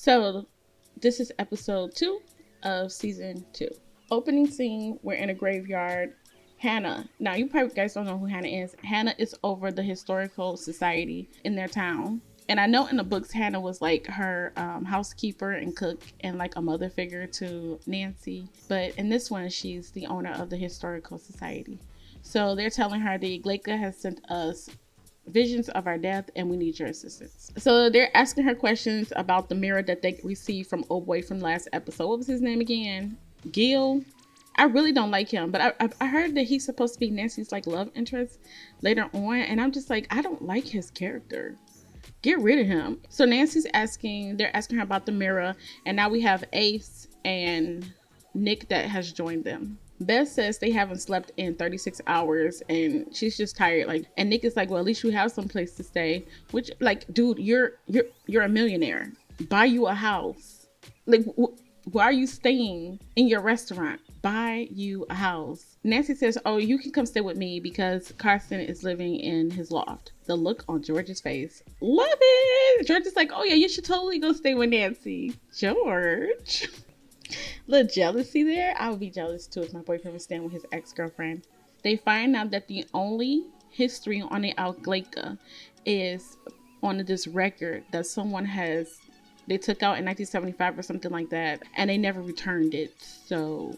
So, this is episode 2 of season 2. Opening scene, we're in a graveyard. Hannah. Now, you probably guys don't know who Hannah is. Hannah is over the historical society in their town. And I know in the books, Hannah was like her housekeeper and cook and like a mother figure to Nancy. But in this one, she's the owner of the historical society. So they're telling her the Glaca has sent us visions of our death and we need your assistance. So they're asking her questions about the mirror that they received from old boy from last episode. What was his name again? Gil. I really don't like him, but I heard that he's supposed to be Nancy's like love interest later on, and I'm just like, I don't like his character. Get rid of him. So they're asking her about the mirror, and now we have Ace and Nick that has joined them. Beth says they haven't slept in 36 hours and she's just tired. Like, and Nick is like, well, at least you have some place to stay. Which, like, dude, you're a millionaire. Buy you a house. Like, why are you staying in your restaurant? Buy you a house. Nancy says, oh, you can come stay with me because Carson is living in his loft. The look on George's face. Love it. George is like, oh yeah, you should totally go stay with Nancy. George. Little jealousy there. I would be jealous too if my boyfriend was staying with his ex-girlfriend. They find out that the only history on the Algleca is on this record that someone they took out in 1975 or something like that, and they never returned it. So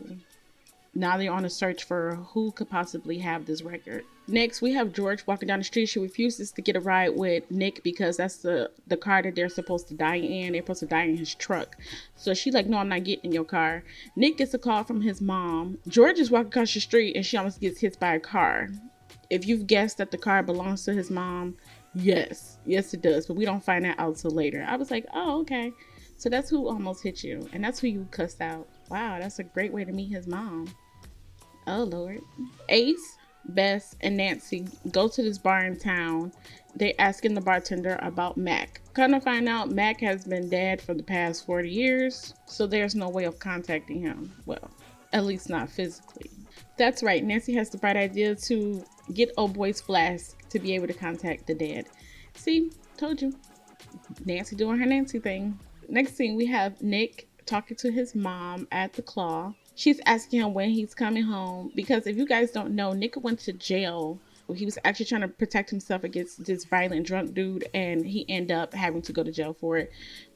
now they're on a search for who could possibly have this record. Next, we have George walking down the street. She refuses to get a ride with Nick because that's the car that they're supposed to die in. They're supposed to die in his truck. So she's like, no, I'm not getting in your car. Nick gets a call from his mom. George is walking across the street and she almost gets hit by a car. If you've guessed that the car belongs to his mom, yes it does, but we don't find that out till later. I was like, oh, okay, so that's who almost hit you, and that's who you cussed out. Wow, that's a great way to meet his mom. Oh Lord. Ace, Bess, and Nancy go to this bar in town. They asking the bartender about Mac. Kind of find out Mac has been dead for the past 40 years, so there's no way of contacting him. Well, at least not physically. That's right, Nancy has the bright idea to get old boy's flask to be able to contact the dead. See, told you. Nancy doing her Nancy thing. Next scene, we have Nick talking to his mom at the Claw. She's asking him when he's coming home because if you guys don't know, Nick went to jail. He was actually trying to protect himself against this violent drunk dude, and he ended up having to go to jail for it.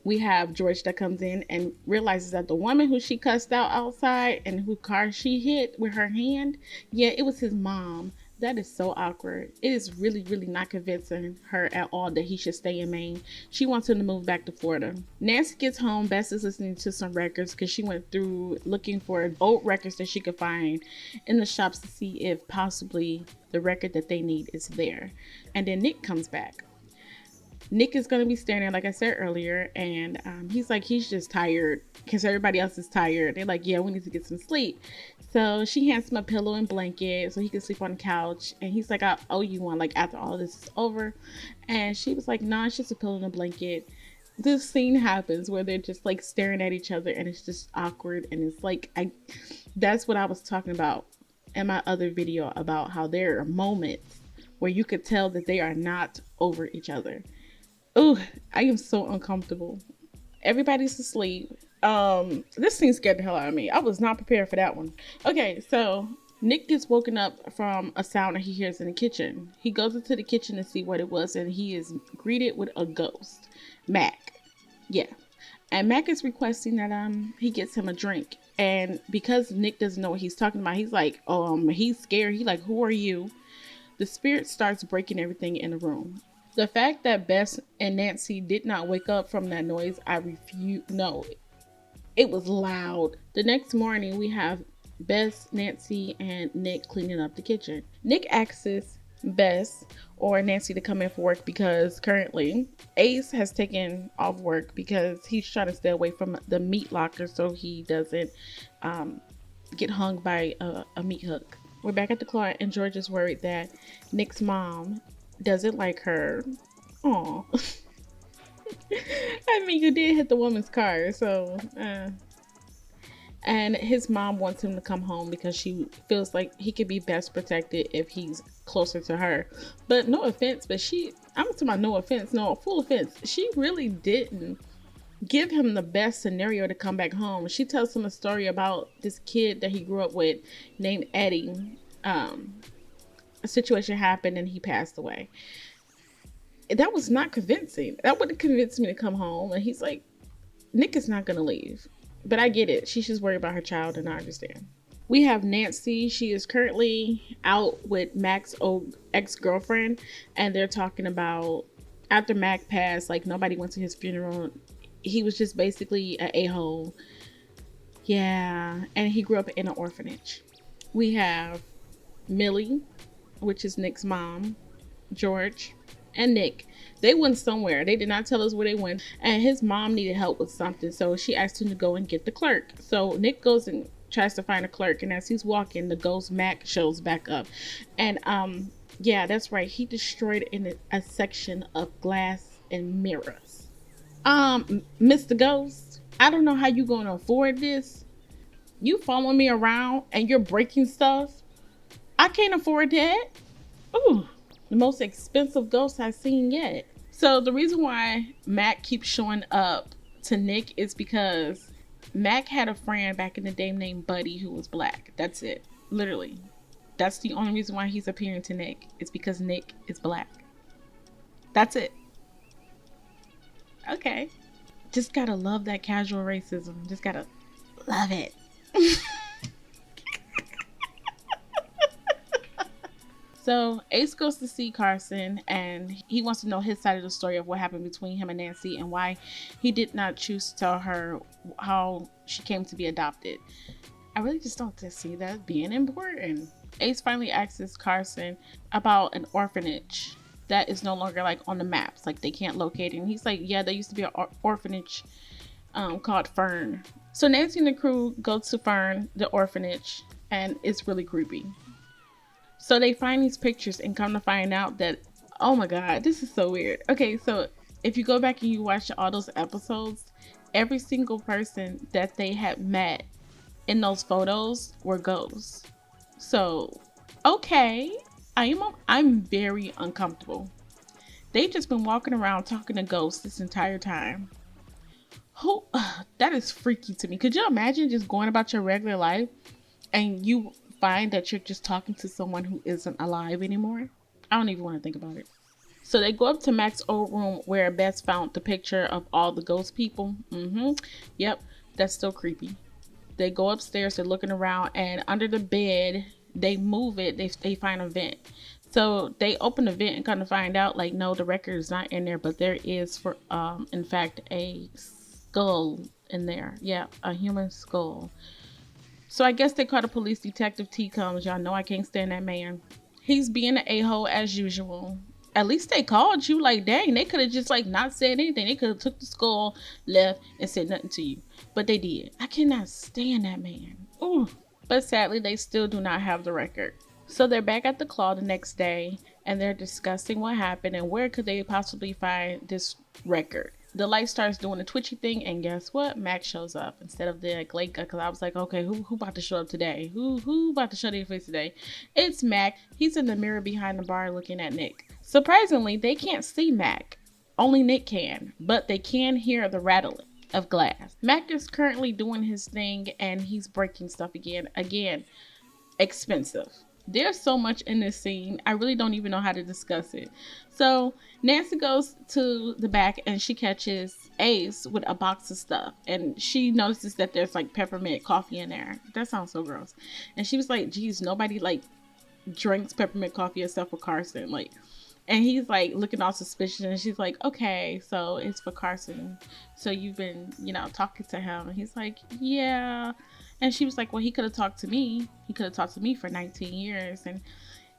We have George that comes in and realizes that the woman who she cussed out outside and whose car she hit with her hand, yeah, it was his mom. That is so awkward. It is really, really not convincing her at all that he should stay in Maine. She wants him to move back to Florida. Nancy gets home. Bess is listening to some records because she went through looking for old records that she could find in the shops to see if possibly the record that they need is there. And then Nick comes back. Nick is going to be standing there, like I said earlier, and he's like, he's just tired because everybody else is tired. They're like, yeah, we need to get some sleep. So she hands him a pillow and blanket so he can sleep on the couch. And he's like, I owe you one, like, after all this is over. And she was like, nah, it's just a pillow and a blanket. This scene happens where they're just like staring at each other and it's just awkward. And it's like, that's what I was talking about in my other video about how there are moments where you could tell that they are not over each other. Oh, I am so uncomfortable. Everybody's asleep. This scene scared the hell out of me. I was not prepared for that one. Okay, so Nick gets woken up from a sound that he hears in the kitchen. He goes into the kitchen to see what it was, and he is greeted with a ghost. Mac. Yeah. And Mac is requesting that he gets him a drink. And because Nick doesn't know what he's talking about, he's like, he's scared. He's like, who are you? The spirit starts breaking everything in the room. The fact that Bess and Nancy did not wake up from that noise, I refuse. No, it was loud. The next morning, we have Bess, Nancy, and Nick cleaning up the kitchen. Nick asks Bess or Nancy to come in for work because currently Ace has taken off work because he's trying to stay away from the meat locker so he doesn't get hung by a meat hook. We're back at the Claw, and George is worried that Nick's mom doesn't like her. Aw. I mean, you did hit the woman's car, so and his mom wants him to come home because she feels like he could be best protected if he's closer to her. But no offense, but I'm to my no offense, no full offense, she really didn't give him the best scenario to come back home. She tells him a story about this kid that he grew up with named Eddie. A situation happened and he passed away. That was not convincing. That would have convinced me to come home. And he's like, Nick is not going to leave. But I get it. She's just worried about her child, and I understand. We have Nancy. She is currently out with Mac's old ex-girlfriend, and they're talking about after Mac passed, like nobody went to his funeral. He was just basically an a-hole. Yeah, and he grew up in an orphanage. We have Millie, which is Nick's mom, George, and Nick. They went somewhere. They did not tell us where they went. And his mom needed help with something, so she asked him to go and get the clerk. So Nick goes and tries to find a clerk, and as he's walking, the ghost Mac shows back up. And yeah, that's right. He destroyed in a section of glass and mirrors. Mr. Ghost, I don't know how you gonna afford this. You following me around and you're breaking stuff. I can't afford that. Ooh, the most expensive ghost I've seen yet. So the reason why Mac keeps showing up to Nick is because Mac had a friend back in the day named Buddy who was black. That's it. Literally. That's the only reason why he's appearing to Nick. It's because Nick is black. That's it. Okay. Just gotta love that casual racism. Just gotta love it. So Ace goes to see Carson, and he wants to know his side of the story of what happened between him and Nancy and why he did not choose to tell her how she came to be adopted. I really just don't see that being important. Ace finally asks Carson about an orphanage that is no longer like on the maps, like they can't locate it. And he's like, yeah, there used to be an orphanage called Fern. So Nancy and the crew go to Fern, the orphanage, and it's really creepy. So they find these pictures and come to find out that, oh my God, this is so weird. Okay, so if you go back and you watch all those episodes, every single person that they had met in those photos were ghosts. So, okay, I'm very uncomfortable. They've just been walking around talking to ghosts this entire time. That is freaky to me. Could you imagine just going about your regular life and you find that you're just talking to someone who isn't alive anymore? I don't even want to think about it. So they go up to Mac's old room where Bess found the picture of all the ghost people. Yep, that's still creepy. They go upstairs, they're looking around, and under the bed, they move it, they find a vent. So they open the vent and kind of find out, like, no, the record is not in there, but there is, for in fact, a skull in there. Yeah, a human skull. So I guess they call the police. Detective T comes. Y'all know I can't stand that man. He's being an a-hole as usual. At least they called you. Like, dang, they could have just like not said anything. They could have took the skull, left, and said nothing to you. But they did. I cannot stand that man. Ooh. But sadly, they still do not have the record. So they're back at the Claw the next day, and they're discussing what happened and where could they possibly find this record. The light starts doing the twitchy thing, and guess what? Mac shows up instead of the Glaika, because I was like, okay, who about to show up today? Who about to show their face today? It's Mac. He's in the mirror behind the bar looking at Nick. Surprisingly, they can't see Mac. Only Nick can, but they can hear the rattling of glass. Mac is currently doing his thing, and he's breaking stuff again. Again, expensive. There's so much in this scene. I really don't even know how to discuss it. So Nancy goes to the back and she catches Ace with a box of stuff. And she notices that there's like peppermint coffee in there. That sounds so gross. And she was like, geez, nobody like drinks peppermint coffee except for Carson. Like, and he's like looking all suspicious. And she's like, okay, so it's for Carson. So you've been, talking to him. And he's like, yeah. And she was like, well, he could have talked to me. He could have talked to me for 19 years. And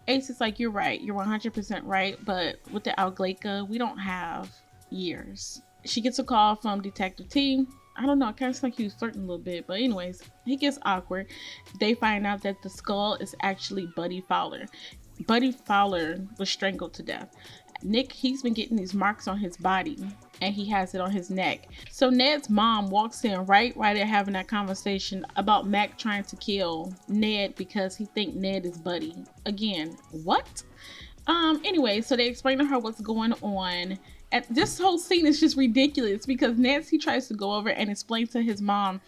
Ace is like, you're right. You're 100% right. But with the Alglaika, we don't have years. She gets a call from Detective T. I don't know. It kind of like he was flirting a little bit. But anyways, he gets awkward. They find out that the skull is actually Buddy Fowler. Buddy Fowler was strangled to death. Nick, he's been getting these marks on his body, and he has it on his neck. So Ned's mom walks in right while they're having that conversation about Mac trying to kill Ned because he think Ned is Buddy. Again, what? Anyway, so they explain to her what's going on, And this whole scene is just ridiculous because Nancy tries to go over and explain to his mom,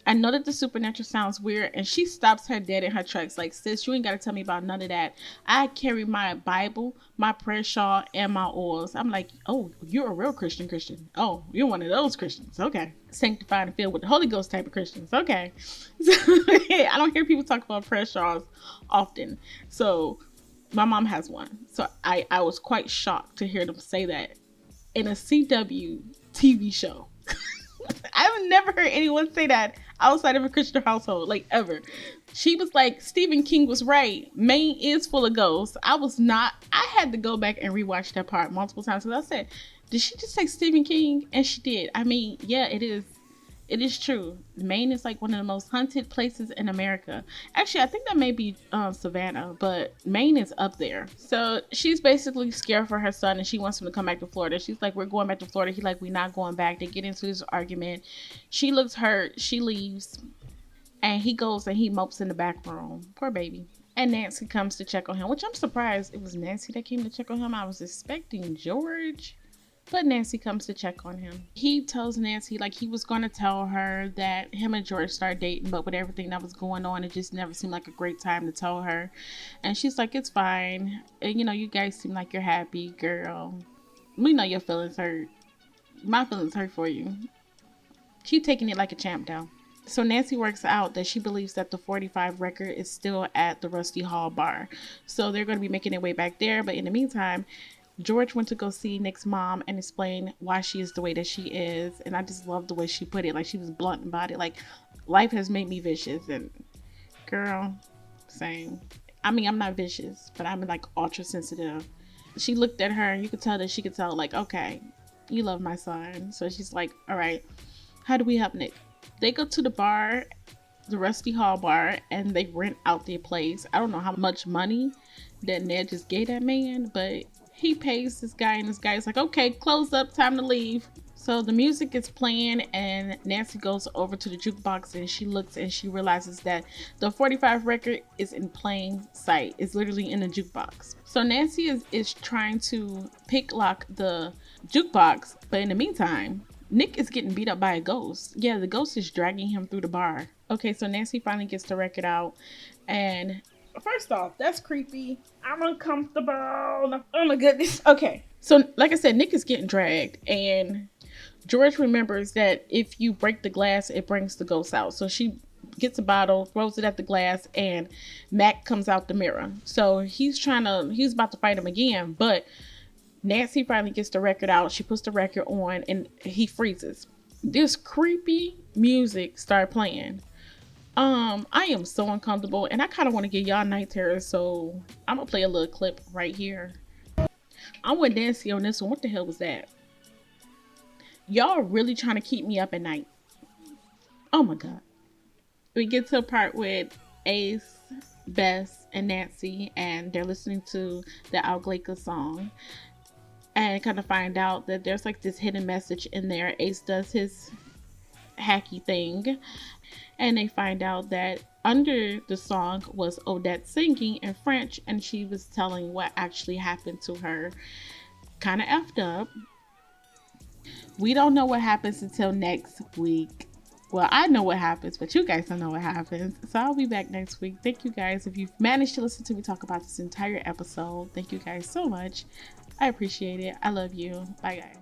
I know that the supernatural sounds weird, and she stops her dead in her tracks. Like, sis, you ain't got to tell me about none of that. I carry my Bible, my prayer shawl, and my oils. I'm like, oh, you're a real Christian. Oh, you're one of those Christians. Okay. Sanctified and filled with the Holy Ghost type of Christians. Okay. So, I don't hear people talk about prayer shawls often. So my mom has one. So I was quite shocked to hear them say that in a CW TV show. I've never heard anyone say that outside of a Christian household, like ever. She was like, Stephen King was right. Maine is full of ghosts. I was not. I had to go back and rewatch that part multiple times because I said, did she just say Stephen King? And she did. I mean, yeah, it is. It is true. Maine is like one of the most haunted places in America. Actually, I think that may be Savannah, but Maine is up there. So she's basically scared for her son and she wants him to come back to Florida. She's like, we're going back to Florida. He's like, we're not going back. They get into this argument. She looks hurt. She leaves. And he goes and he mopes in the back room. Poor baby. And Nancy comes to check on him, which I'm surprised it was Nancy that came to check on him. I was expecting George. But Nancy comes to check on him. He tells Nancy like he was going to tell her that him and George started dating, but with everything that was going on, it just never seemed like a great time to tell her. And she's like, it's fine. And, you know, you guys seem like you're happy, girl. We know your feelings hurt. My feelings hurt for you. She's taking it like a champ though. So Nancy works out that she believes that the 45 record is still at the Rusty Hall bar. So they're going to be making their way back there. But in the meantime, George went to go see Nick's mom and explain why she is the way that she is. And I just love the way she put it. Like, she was blunt about it. Like, life has made me vicious. And girl, same. I mean, I'm not vicious, but I'm like ultra sensitive. She looked at her and you could tell that she could tell like, okay, you love my son. So she's like, all right, how do we help Nick? They go to the bar, the Rusty Hall bar, and they rent out their place. I don't know how much money that Ned just gave that man, but he pays this guy, and this guy is like, okay, close up, time to leave. So the music is playing, and Nancy goes over to the jukebox, and she looks, and she realizes that the 45 record is in plain sight. It's literally in the jukebox. So Nancy is trying to pick lock the jukebox, but in the meantime, Nick is getting beat up by a ghost. Yeah, the ghost is dragging him through the bar. Okay, so Nancy finally gets the record out, and first off, that's creepy. I'm uncomfortable. Oh my goodness. Okay. So like I said, Nick is getting dragged and George remembers that if you break the glass, it brings the ghost out. So she gets a bottle, throws it at the glass, and Mac comes out the mirror. So he's about to fight him again, but Nancy finally gets the record out. She puts the record on and he freezes. This creepy music started playing. I am so uncomfortable and I kind of want to get y'all night terrors, so I'm gonna play a little clip right here. I'm with Nancy on this one. What the hell was that? Y'all are really trying to keep me up at night. Oh my god. We get to a part with Ace, Bess, and Nancy, and they're listening to the Algleka song and kind of find out that there's like this hidden message in there. Ace does his hacky thing, and they find out that under the song was Odette singing in French, and she was telling what actually happened to her. Kind of effed up. We don't know what happens until next week. Well, I know what happens, but you guys don't know what happens. So I'll be back next week. Thank you guys. If you've managed to listen to me talk about this entire episode, thank you guys so much. I appreciate it. I love you. Bye guys.